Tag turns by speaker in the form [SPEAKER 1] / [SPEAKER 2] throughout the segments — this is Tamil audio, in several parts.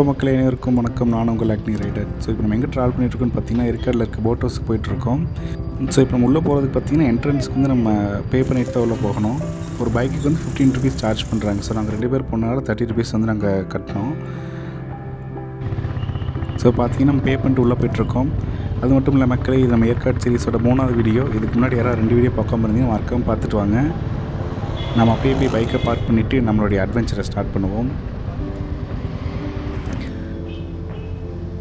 [SPEAKER 1] மக்களே அனைவருக்கும் வணக்கம். நான் உங்கள் AGNI ரைடர். ஸோ இப்போ நம்ம எங்கே ட்ராவல் பண்ணிட்டுருக்கோன்னு பார்த்தீங்கன்னா ஏற்காடில் இருக்க போட் ஹவுஸுக்கு போயிட்டுருக்கோம். ஸோ இப்போ நம்ம உள்ளே போகிறதுக்கு பார்த்தீங்கன்னா என்ட்ரன்ஸ்க்கு வந்து நம்ம பே பண்ணிட்டு தான் உள்ளே போகணும். ஒரு பைக்குக்கு வந்து 15 ருபீஸ் சார்ஜ் பண்ணுறாங்க. ஸோ நாங்கள் 2 பேர் போனால 30 ருபீஸ் வந்து நாங்கள் கட்டினோம். ஸோ பார்த்தீங்கன்னா நம்ம பே பண்ணிட்டு உள்ளே போய்ட்டுருக்கோம். அது மட்டும் இல்லை மக்களே, இது நம்ம ஏற்காடு சீரிஸோட 3வது வீடியோ. இதுக்கு முன்னாடி யாராவது 2 வீடியோ பார்க்காம இருந்தீங்கன்னா மறக்காமல் பார்த்துட்டு வாங்க. நம்ம அப்படியே போய் பைக்கை பார்க் பண்ணிவிட்டு நம்மளுடைய அட்வென்ச்சரை ஸ்டார்ட் பண்ணுவோம்.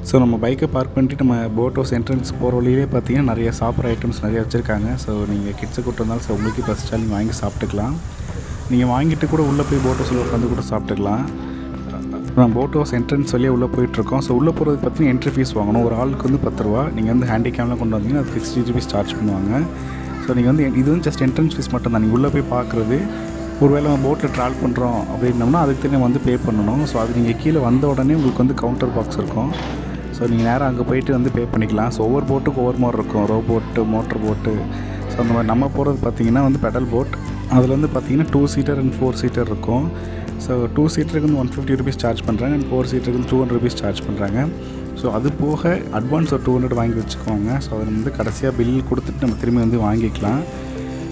[SPEAKER 1] ஸோ நம்ம பைக்கை பார்க் பண்ணிட்டு நம்ம போட் ஹவுஸ் என்ட்ரன்ஸ் போகிற வழியிலே பார்த்தீங்கன்னா நிறைய சாப்பிட்ற ஐட்டம்ஸ் நிறையா வச்சுருக்காங்க. ஸோ நீங்கள் கிட்ஸை கூட்டு வந்தாலும் ஸோ உங்களுக்கு பசிச்சாலும் நீங்கள் வாங்கி சாப்பிட்டுக்கலாம். நீங்கள் வாங்கிட்டு கூட உள்ளே போய் போட் ஹவுஸில் உட்காந்து கூட சாப்பிட்டுக்கலாம். நம்ம போட் ஹவுஸ் என்ட்ரன்ஸ் வழியாக உள்ளே போயிட்டுருக்கோம். ஸோ உள்ளே போகிறதுக்கு பார்த்தீங்கன்னா என்ட்ரி ஃபீஸ் வாங்கணும். ஒரு ஆளுக்கு வந்து 10 ரூபா. நீங்கள் வந்து ஹேண்டிகேம்லாம் கொண்டு வந்தீங்கன்னா அது 60 ருபீஸ் சார்ஜ் பண்ணுவாங்க. ஸோ நீங்கள் வந்து இது வந்து ஜஸ்ட் என்ட்ரன்ஸ் ஃபீஸ் மட்டும் தான். நீங்கள் உள்ளே போய் பார்க்குறது. ஒருவேளை நம்ம போட்டில் ட்ராவல் பண்ணுறோம் அப்படின்னோம்னா அதுக்கு தனியாக வந்து பே பண்ணணும். ஸோ அது நீங்கள் கீழே வந்த உடனே உங்களுக்கு வந்து கவுண்டர் பாக்ஸ் இருக்கும். ஸோ நீங்கள் நேராக அங்கே போய்ட்டு வந்து பே பண்ணிக்கலாம். ஸோ ஒவ்வொரு போட்டுக்கு ஒவ்வொரு மாதிரி இருக்கும். ரோ போட்டு, மோட்டர் போட்டு. ஸோ அந்த மாதிரி நம்ம போகிறது பார்த்திங்கன்னா வந்து பெடல் போட். அதில் வந்து பார்த்திங்கன்னா 2 சீட்டர் அண்ட் 4 சீட்டர் இருக்கும். ஸோ 2 சீட்டருக்கு வந்து 150 ருபீஸ் சார்ஜ் பண்ணுறாங்க அண்ட் 4 சீட்டருக்கு வந்து 200 ருபீஸ் சார்ஜ் பண்ணுறாங்க. ஸோ அது போக அட்வான்ஸ் ஒரு 200 வாங்கி வச்சுக்குவாங்க. ஸோ அதை வந்து கடைசியாக பில் கொடுத்துட்டு நம்ம திரும்பி வந்து வாங்கிக்கலாம்.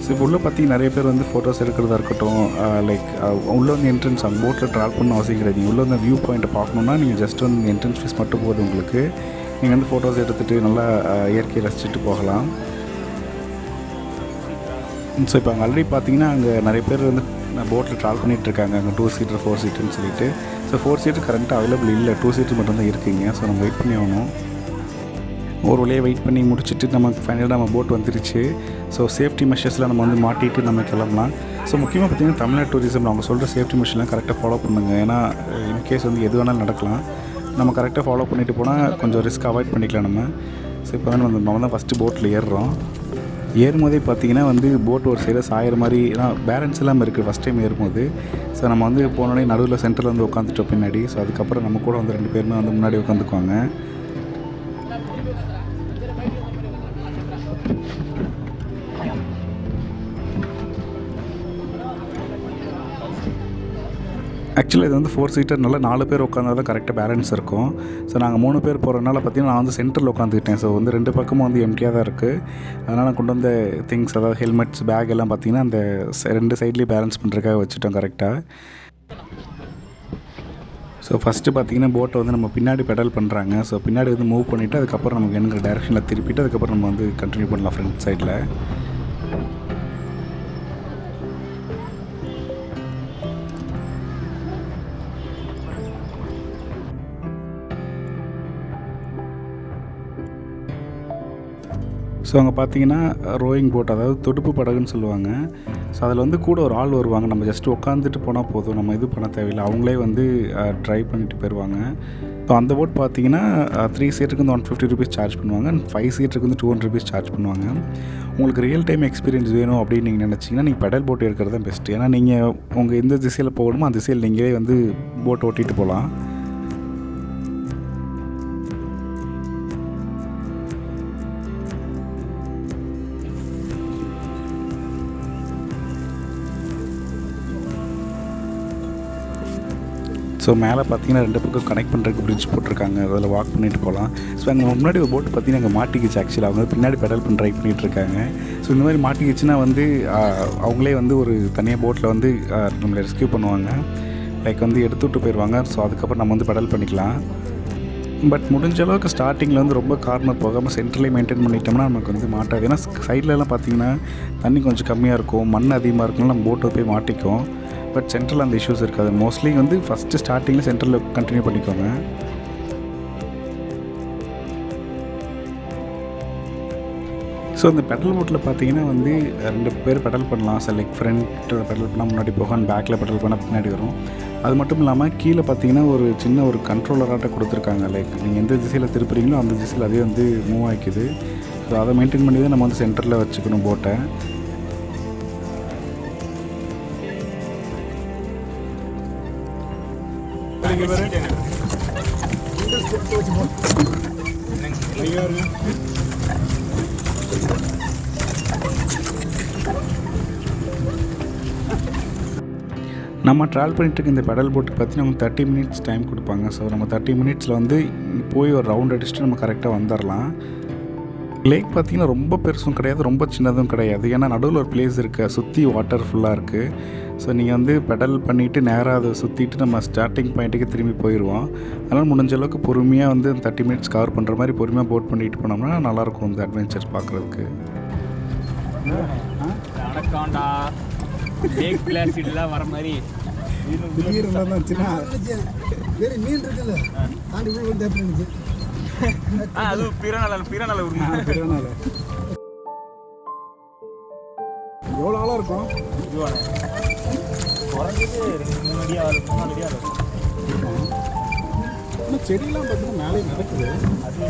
[SPEAKER 1] ஸோ இப்போ உள்ளே பார்த்திங்கன்னா நிறைய பேர் வந்து ஃபோட்டோஸ் எடுக்கிறதா இருக்கட்டும், லைக் உள்ளே வந்து என்ட்ரன்ஸ் அந்த போட்டில் ட்ராவல் பண்ண அவசியம் கிடையாது. நீங்கள் உள்ளே வந்து வியூ பாயிண்ட்டை பார்க்கணுன்னா நீங்கள் ஜஸ்ட் வந்து என்ட்ரன்ஸ் ஃபீஸ் மட்டும் போகுது உங்களுக்கு. நீங்கள் வந்து ஃபோட்டோஸ் எடுத்துகிட்டு நல்லா இயற்கையை ரசிச்சுட்டு போகலாம். ஸோ இப்போ அங்கே ஆல்ரெடி பார்த்தீங்கன்னா அங்கே நிறைய பேர் வந்து போட்டில் ட்ராவல் பண்ணிகிட்ருக்காங்க. அங்கே 2 சீட்டர் 4 சீட்டுன்னு சொல்லிட்டு. ஸோ 4 சீட்டர் கரண்ட்டாக அவைலபிள் இல்லை, 2 சீட்டர் மட்டும்தான் இருக்குங்க. ஸோ நம்ம வெயிட் பண்ணி ஆகணும். ஒரு வழியாக வெயிட் பண்ணி முடிச்சுட்டு நமக்கு ஃபைனலாக நம்ம போட் வந்துருச்சு. ஸோ சேஃப்டி மெஷர்ஸில் நம்ம வந்து மாட்டிட்டு நம்ம கிளம்பலாம். ஸோ முக்கியமாக பார்த்திங்கன்னா தமிழ்நாடு டூரிசம் அவங்க சொல்கிற சேஃப்டி மெஷர்லாம் கரெக்டாக ஃபாலோ பண்ணுங்க. ஏன்னா இன்கேஸ் வந்து எது வேணாலும் நடக்கலாம். நம்ம கரெக்டாக ஃபாலோ பண்ணிவிட்டு போனால் கொஞ்சம் ரிஸ்க் அவாய்ட் பண்ணிக்கலாம் நம்ம. ஸோ இப்போ தான் நம்ம தான் ஃபஸ்ட்டு போட்டில் ஏறுறோம். ஏறும்போதே பார்த்திங்கன்னா வந்து போட் ஒரு சைடாக சாயிற மாதிரி, ஏன்னா பேலன்ஸ் இல்லாமல் இருக்குது ஃபஸ்ட் டைம் ஏறும்போது. ஸோ நம்ம வந்து போனோடனே நடுவில் சென்டரில் வந்து உட்காந்துட்டோம் பின்னாடி. ஸோ அதுக்கப்புறம் நம்ம கூட வந்து 2 பேருமே வந்து முன்னாடி உட்காந்துக்குவாங்க. ஆக்சுவலாக இது வந்து 4 சீட்டர் நல்லா 4 பேர் உட்காந்தா தான் கரெக்டாக பேலன்ஸ் இருக்கும். ஸோ நாங்கள் 3 பேர் போகிறதுனால பார்த்திங்கன்னா நான் வந்து சென்டரில் உட்காந்துக்கிட்டேன். ஸோ வந்து 2 பக்கமும் வந்து எம்டியாக தான் இருக்குது. அதனால் நான் கொண்டு வந்த திங்ஸ், அதாவது ஹெல்மெட்ஸ், பேக் எல்லாம் பார்த்திங்கன்னா அந்த 2 சைட்லேயும் பேலன்ஸ் பண்ணுறதுக்காக வச்சுட்டோம் கரெக்டாக. ஸோ ஃபஸ்ட்டு பார்த்திங்கன்னா போட்டை வந்து நம்ம பின்னாடி பெடல் பண்ணுறாங்க. ஸோ பின்னாடி வந்து மூவ் பண்ணிவிட்டு அதுக்கப்புறம் நமக்கு வேணுங்கிற டைரெக்ஷனில் திருப்பிட்டு அதுக்கப்புறம் நம்ம வந்து கண்டினியூ பண்ணலாம் ஃப்ரண்ட் சைடில். ஸோ அங்கே பார்த்தீங்கன்னா ரோயிங் போட், அதாவது துடுப்பு படகுன்னு சொல்லுவாங்க. ஸோ அதில் வந்து கூட ஒரு ஆள் வருவாங்க. நம்ம ஜஸ்ட்டு உட்காந்துட்டு போனால் போதும், நம்ம இது பண்ண தேவையில்லை. அவங்களே வந்து ட்ரைவ் பண்ணிட்டு போயிடுவாங்க. ஸோ அந்த போட் பார்த்தீங்கன்னா 3 சீட்டுக்கு வந்து 150 ருபீஸ் சார்ஜ் பண்ணுவாங்க அண்ட் 5 சீட்டுக்கு வந்து 200 ருபீஸ் சார்ஜ் பண்ணுவாங்க. உங்களுக்கு ரியல் டைம் எக்ஸ்பீரியன்ஸ் வேணும் அப்படின்னு நீங்கள் நினச்சிங்கன்னா நீங்கள் பெடல் போட் எடுக்கிறது தான் பெஸ்ட்டு. ஏன்னா நீங்கள் உங்கள் எந்த திசையில் போகணுமோ அந்த திசையில் நீங்களே வந்து போட் ஓட்டிகிட்டு போகலாம். ஸோ மேலே பார்த்தீங்கன்னா 2 பக்கம் கனெக்ட் பண்ணுறதுக்கு பிரிட்ஜ் போட்டிருக்காங்க. அதில் வாக் பண்ணிட்டு போகலாம். ஸோ அங்கே முன்னாடி ஒரு போட்டு பார்த்தீங்கன்னா அங்கே மாட்டிக்கிச்சு. ஆக்சுவலாக அவங்க பின்னாடி பெடல் பண்ணி ட்ரை பண்ணிகிட்ருக்காங்க. ஸோ இந்த மாதிரி மாட்டிக்கிச்சுன்னா வந்து அவங்களே வந்து ஒரு தனியாக போட்டில் வந்து நம்மளை ரெஸ்க்யூ பண்ணுவாங்க. லைக் வந்து எடுத்துகிட்டு போயிடுவாங்க. ஸோ அதுக்கப்புறம் நம்ம வந்து பெடல் பண்ணிக்கலாம். பட் முடிஞ்ச அளவுக்கு ஸ்டார்டிங்கில் வந்து ரொம்ப கார்னர் போகாமல் சென்டர்லேயே மெயின்டைன் பண்ணிட்டோம்னா நமக்கு வந்து மாட்டாது. ஏன்னா சைட்லலாம் பார்த்திங்கன்னா தண்ணி கொஞ்சம் கம்மியாக இருக்கும், மண் அதிகமாக இருக்குனால நம்ம போட்டை போய் மாட்டிக்கும். பட் சென்ட்ரல் அந்த இஷ்யூஸ் இருக்காது. மோஸ்ட்லி வந்து ஃபஸ்ட்டு ஸ்டார்டிங்கில் சென்ட்ரலில் கண்டினியூ பண்ணிக்கோங்க. ஸோ அந்த பெடல் போட்டில் பார்த்தீங்கன்னா வந்து 2 பேர் பெடல் பண்ணலாம். ஸோ லைக் ஃப்ரண்ட்டில் பெடல் பண்ணால் முன்னாடி போகும், பேக்கில் பெடல் பண்ணால் பின்னாடி வரும். அது மட்டும் இல்லாமல் கீழே பார்த்தீங்கன்னா ஒரு சின்ன ஒரு கண்ட்ரோலராட்ட கொடுத்துருக்காங்க. லைக் நீங்கள் எந்த திசையில் திருப்புறீங்களோ அந்த திசையில் அதே வந்து மூவ் ஆகிக்குது. ஸோ அதை மெயின்டைன் பண்ணி தான் நம்ம வந்து சென்டரில் வச்சுக்கணும் போட்டை. நம்ம ட்ராவல் பண்ணிட்டு இந்த பெடல் போட்டுக்கு பார்த்தீங்கன்னா நமக்கு 30 மினிட்ஸ் டைம் கொடுப்பாங்க. ஸோ நம்ம 30 மினிட்ஸில் வந்து போய் ஒரு ரவுண்ட் அடிச்சுட்டு நம்ம கரெக்டாக வந்துடலாம். லேக் பார்த்திங்கன்னா ரொம்ப பெருசும் கிடையாது, ரொம்ப சின்னதும் கிடையாது. ஏன்னா நடுவில் ஒரு பிளேஸ் இருக்குது, சுற்றி வாட்டர் ஃபுல்லாக இருக்குது. ஸோ நீங்கள் வந்து பெடல் பண்ணிவிட்டு நேராக அதை சுற்றிட்டு நம்ம ஸ்டார்டிங் பாயிண்ட்டுக்கு திரும்பி போயிடுவோம். அதனால் முடிஞ்ச அளவுக்கு பொறுமையாக வந்து 30 மினிட்ஸ் கவர் பண்ணுற மாதிரி பொறுமையாக போட் பண்ணிட்டு போனோம்னா நல்லாயிருக்கும் இந்த அட்வென்ச்சர்ஸ் பார்க்குறதுக்கு.
[SPEAKER 2] வர மாதிரி
[SPEAKER 1] எவ்வளோ ஆளாக இருக்கும்?
[SPEAKER 2] குறைஞ்சது 3 அடி 3 அடி இருக்கும்.
[SPEAKER 1] ஆனால் செடியெல்லாம் பார்த்தீங்கன்னா மேலே நடக்குது. அது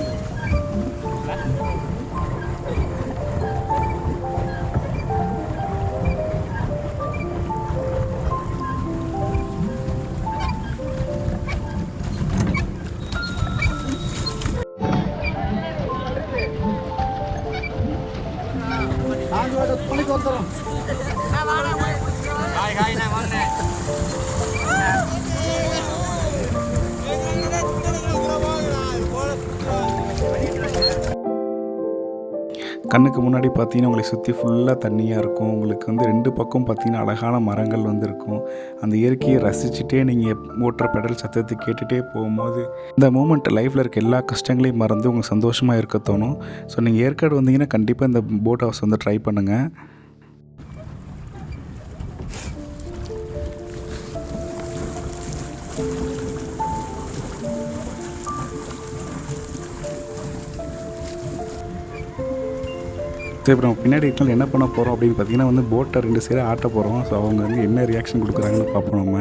[SPEAKER 1] கண்ணுக்கு முன்னாடி பார்த்தீங்கன்னா உங்களுக்கு சுற்றி ஃபுல்லாக தண்ணியாக இருக்கும். உங்களுக்கு வந்து 2 பக்கம் பார்த்தீங்கன்னா அழகான மரங்கள் வந்து இருக்கும். அந்த இயற்கையை ரசிச்சுட்டே நீங்கள் ஓட்டுற பெடல் சத்தத்தை கேட்டுகிட்டே போகும்போது இந்த மூமெண்ட் லைஃப்பில் இருக்க எல்லா கஷ்டங்களையும் மறந்து உங்களுக்கு சந்தோஷமாக இருக்க தோணும். ஸோ நீங்கள் ஏற்காடு வந்தீங்கன்னா கண்டிப்பாக இந்த போட் ஹவுஸ் வந்து ட்ரை பண்ணுங்கள். ஸோ இப்போ நம்ம பின்னாடி இருந்தாலும் என்ன பண்ண போகிறோம் அப்படின்னு பார்த்தீங்கன்னா வந்து போட்டை 2 சைடாக ஆட்ட போகிறோம். ஸோ அவங்க வந்து என்ன ரியாக்ஷன் கொடுக்குறாங்கன்னு பார்ப்போம். நம்ம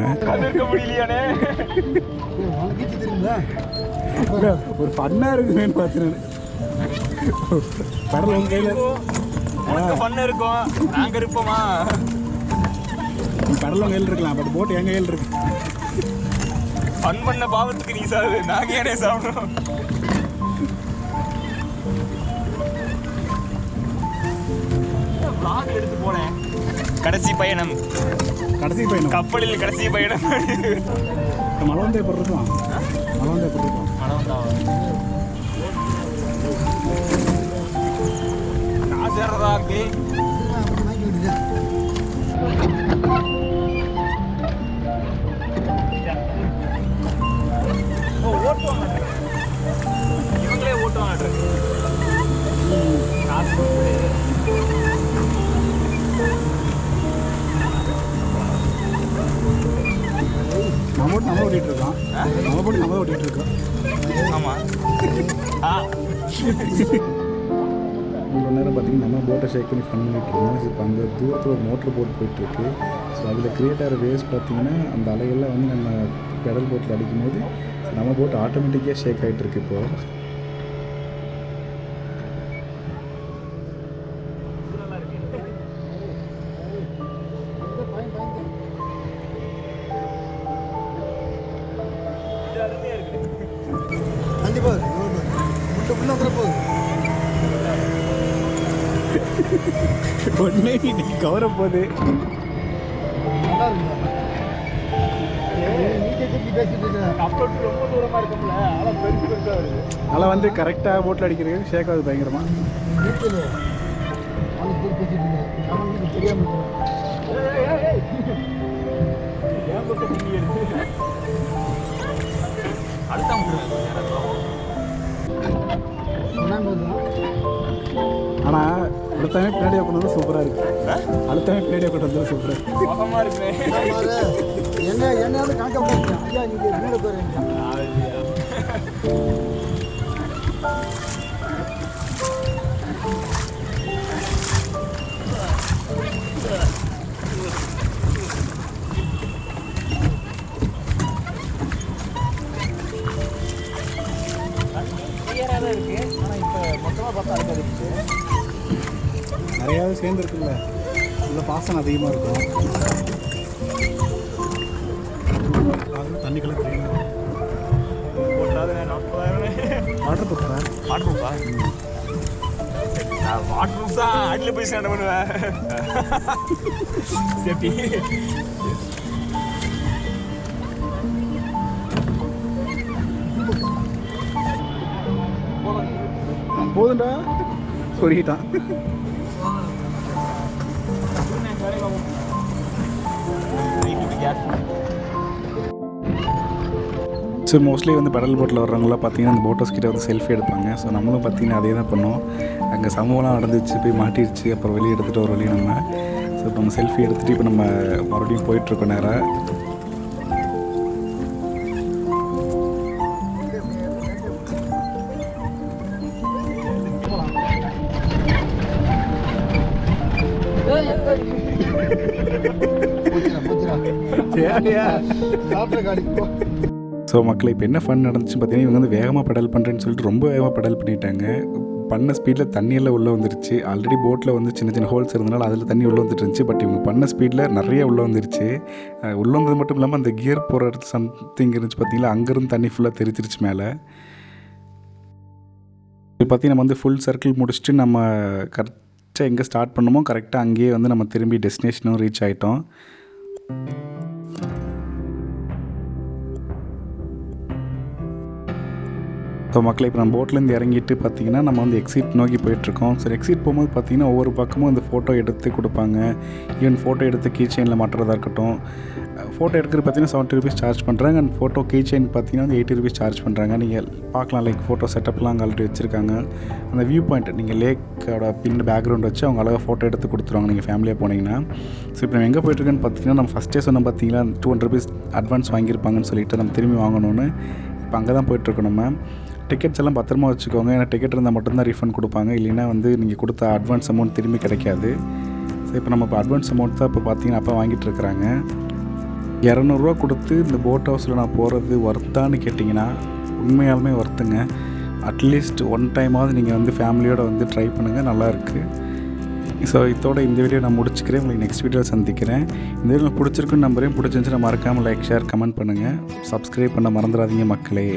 [SPEAKER 1] ஒரு ஃபன்னாக இருக்குன்னு பார்த்துருவேன். கடல் உங்கள் கையில்
[SPEAKER 2] ஃபன் இருக்கும், நாங்கள் இருப்போமா?
[SPEAKER 1] கடல் உங்கள் கையில் இருக்கலாம், பட் போட் எங்கள் கையில் இருக்கு.
[SPEAKER 2] ஃபன் பண்ண பாவத்துக்கு நீ சாப்பிடு, நாங்கள் ஏனே சாப்பிடணும்? எடுத்து போனேன். கடைசி பயணம் கப்பலில் கடைசி பயணம்.
[SPEAKER 1] மழை வந்தா எப்படி இருக்கும்? மழை வந்தா
[SPEAKER 2] காசு ஏறதா இருக்கு. ஓட்டுவாங்க, இவங்களே ஓட்டுவாங்க. காசு
[SPEAKER 1] நம்ம ஓட்டிகிட்டு இருக்கோம். நம்ம ஓட்டிகிட்டு இருக்கோம்.
[SPEAKER 2] ஆமாம்.
[SPEAKER 1] இவ்வளோ நேரம் பார்த்திங்கன்னா நம்ம போட்டை ஷேக் பண்ணி ஃபன் பண்ணிகிட்டு இருக்கோம். இப்போ அங்கே தூரத்தில் ஒரு மோட்டர் போட் போயிட்டுருக்கு. ஸோ அதில் க்ரியேட் ஆகிற வேவ்ஸ் பார்த்திங்கன்னா அந்த அலைகள்லாம் வந்து நம்ம பெடல் போட்டில் அடிக்கும் போது நம்ம போட் ஆட்டோமேட்டிக்காக ஷேக் ஆகிட்டுருக்கு. இப்போது ஒன்னே இன்னைக்கு கவர போகுது.
[SPEAKER 2] ரொம்ப தூரமா இருக்கும்ல, ஆனால் பெருசு பெருசாக வருது.
[SPEAKER 1] அதெல்லாம் வந்து கரெக்டாக போட்டில் அடிக்கிறது ஷேக் ஆகுது பயங்கரமா. ஆனால் அடுத்தமே பின்னாடி கொண்டு வந்து சூப்பராக இருக்கு. அடுத்தமே பின்னாடி கொண்டு வந்து சூப்பராக இருக்கு.
[SPEAKER 3] என்ன கணக்காக போகிறேன். ஐயா நீங்கள் வீடு போகிறீங்க.
[SPEAKER 2] இருக்கு. ஆனால் இப்போ மொத்தமாக பார்த்தா அழுக்காது.
[SPEAKER 1] நிறையாவது சேர்ந்துருக்குல்ல, இதில் பாசனம் அதிகமாக இருக்கும். அது தண்ணி கலர் தெரியும். வாட்டர் ப்ரூஃபா?
[SPEAKER 2] வாட்டர் ப்ரூஃபா? நான் வாட்டர் ப்ரூஃப் தான் அடியில் போய் ஸ்டாண்ட் பண்ணுவேன். சேஃப்டி.
[SPEAKER 1] போதுண்டா சொல்லிட்டான். ஸோ மோஸ்ட்லி வந்து பெடல் போட்டில் வர்றவங்களாம் பார்த்தீங்கன்னா அந்த போட் ஹவுஸ் கிட்ட வந்து செல்ஃபி எடுப்பாங்க. ஸோ நம்மளும் பார்த்தீங்கன்னா அதே தான் பண்ணோம். அங்கே சம்பவம்லாம் நடந்துச்சு, போய் மாட்டிடுச்சு, அப்புறம் வெளியே எடுத்துகிட்டு ஒரு வழி நம்ம. ஸோ இப்போ நம்ம செல்ஃபி எடுத்துகிட்டு இப்போ நம்ம மறுபடியும் போயிட்டுருக்கோம் நேராக. ஸோ மக்களை இப்போ என்ன ஃபன் நடந்துச்சு பார்த்தீங்கன்னா, இவங்க வந்து வேகமாக பெடல் பண்ணுறேன்னு சொல்லிட்டு ரொம்ப வேகமாக பெடல் பண்ணிட்டாங்க. பண்ண ஸ்பீடில் தண்ணியெல்லாம் உள்ளே வந்துருச்சு. ஆல்ரெடி போட்டில் வந்து சின்ன சின்ன ஹோல்ஸ் இருந்தனால அதில் தண்ணி உள்ளே வந்துட்டு இருந்துச்சு. பட் இவங்க பண்ண ஸ்பீடில் நிறைய உள்ளே வந்துருச்சு. உள்ளே வந்தது மட்டும் இல்லாமல் அந்த கியர் போகிற இடத்து சம்திங் இருந்துச்சு பார்த்தீங்களா, அங்கேருந்து தண்ணி ஃபுல்லாக தெரிச்சிருச்சு மேலே. இப்போ பார்த்தீங்கன்னா நம்ம வந்து ஃபுல் சர்க்கிள் முடிச்சுட்டு நம்ம கரெக்டாக எங்கே ஸ்டார்ட் பண்ணமோ கரெக்டாக அங்கேயே வந்து நம்ம திரும்பி டெஸ்டினேஷனும் ரீச் ஆகிட்டோம். ஸோ மக்களை இப்போ நம்ம போட்லேருந்து இறங்கிட்டு பார்த்தீங்கன்னா நம்ம வந்து எக்ஸிட் நோக்கி போயிட்டுருக்கோம். சரி, எக்ஸிட் போகும்போது பார்த்தீங்கன்னா ஒவ்வொரு பக்கமும் இந்த ஃபோட்டோ எடுத்து கொடுப்பாங்க. ஈவன் ஃபோட்டோ எடுத்து கீ செயினில் மாட்டுறதா இருக்கட்டும். ஃபோட்டோ எடுக்கிறது பார்த்தீங்கன்னா 70 rupees சார்ஜ் பண்ணுறாங்க. அண்ட் ஃபோட்டோ கீ செயின் பார்த்தீங்கன்னா வந்து 80 rupees சார்ஜ் பண்ணுறாங்க. நீங்கள் பார்க்கலாம், லைக் ஃபோட்டோ செட்டப்லாம் அங்கே ஆல்ரெடி வச்சுருக்காங்க. அந்த வியூ பாயிண்ட் நீங்கள் லேக்கோட பின் பேக்ரவுண்ட் வச்சு அவங்க அழகாக ஃபோட்டோ எடுத்து கொடுத்துருவாங்க நீங்கள் ஃபேமிலியாக போனீங்கன்னா. ஸோ இப்போ நம்ம எங்கே போயிட்டுருக்கேன்னு பார்த்தீங்கன்னா, நம்ம ஃபஸ்ட்டே சொன்ன பார்த்தீங்கன்னா 200 rupees அட்வான்ஸ் வாங்கியிருப்பாங்கன்னு சொல்லிட்டு நம்ம திரும்பி வாங்கணும்னு இப்போ அங்கே தான் போயிட்டுருக்கோம். நம்ம டிக்கெட்ஸ் எல்லாம் பத்திரமா வச்சுக்கோங்க. ஏன்னா டிக்கெட் இருந்தால் மட்டும்தான் ரீஃபண்ட் கொடுப்பாங்க, இல்லைன்னா வந்து நீங்கள் கொடுத்த அட்வான்ஸ் அமௌண்ட் திரும்பி கிடைக்காது. ஸோ இப்போ நம்ம இப்போ அட்வான்ஸ் அமௌண்ட் தான் இப்போ பார்த்தீங்கன்னா அப்போ வாங்கிட்டு இருக்கிறாங்க. 200 ரூபா கொடுத்து இந்த போட் ஹவுஸில் நான் போகிறது ஒர்த்தான்னு கேட்டிங்கன்னா உண்மையாலுமே ஒர்த்துங்க. அட்லீஸ்ட் ஒன் டைமாவது நீங்கள் வந்து ஃபேமிலியோடு வந்து ட்ரை பண்ணுங்கள், நல்லாயிருக்கு. ஸோ இதோட இந்த வீடியோ நான் முடிச்சுக்கிறேன். உங்களுக்கு நெக்ஸ்ட் வீடியோவில் சந்திக்கிறேன். இந்த வீடியோ பிடிச்சிருக்குன்னு நம்பரையும் பிடிச்சிருந்துச்சுன்னா மறக்காமல் லைக், ஷேர், கமெண்ட் பண்ணுங்கள். சப்ஸ்கிரைப் பண்ண மறந்துடாதீங்க மக்களே.